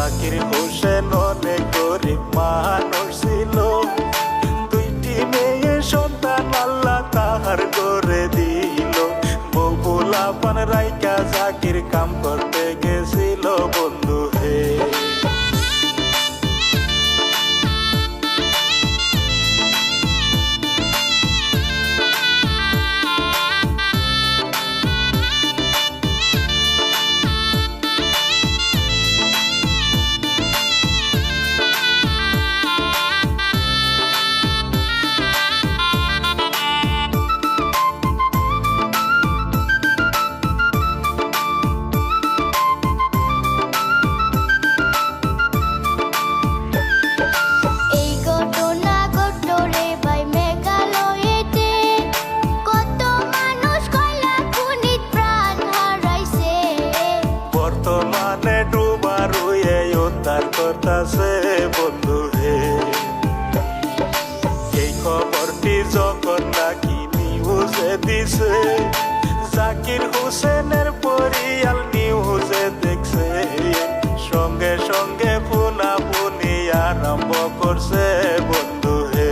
জাকির হোসেন অনেক গরিব মানুষ ছিল, দুইটি মেয়ে সন্তান আল্লাহ তাহার করে দিল। বউ পোলাপান রাইকা জাকির কাম করতে গেছিল বন্ধু হে। বর্তমানে ডুবার হয়ে উদ্ধার করতেছে বন্ধু হে। এই খবরটি যখন নাকি নিউজে দিছে, জাকির হোসেনের পরিয়াল নিউজে দেখছে, সঙ্গে সঙ্গে পুনাপুনি আরম্ভ করছে বন্ধু হে।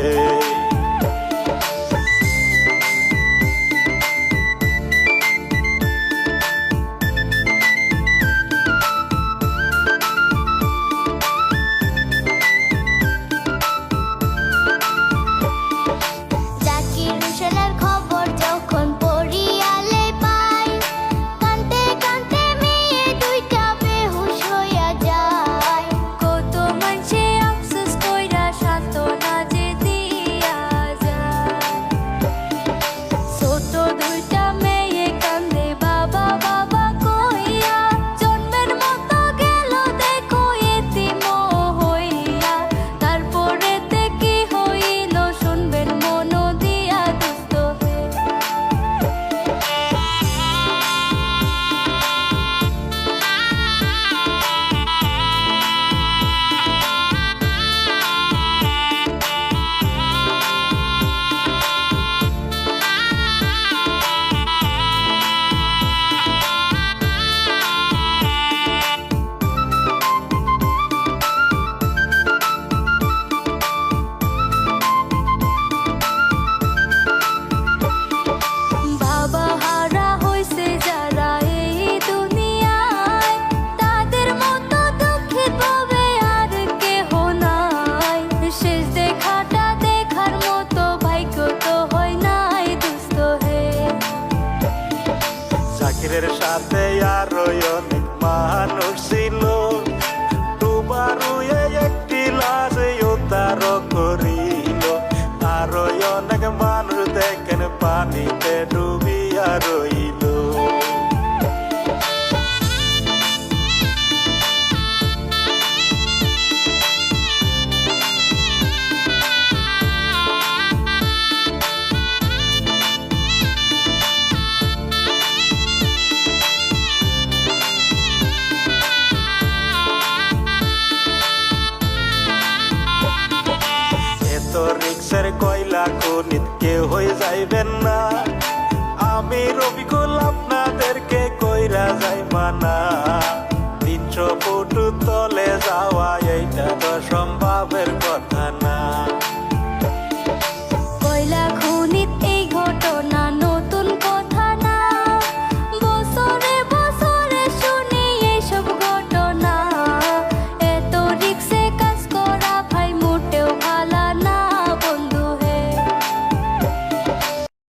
জাকিরের সাথে আরো অনেক মানুষ ছিল, ডুবার হয়ে একটি লাশ উদ্ধার করিল। আরো অনেক মানুষ দেখেন পানিতে ডুবিয়া রইল। রিক্সের কয়লা খনিত কেউ হয়ে যাইবেন না, আমি রবিকুল আপনাদেরকে কইরা যাই মানা। 300 ফুট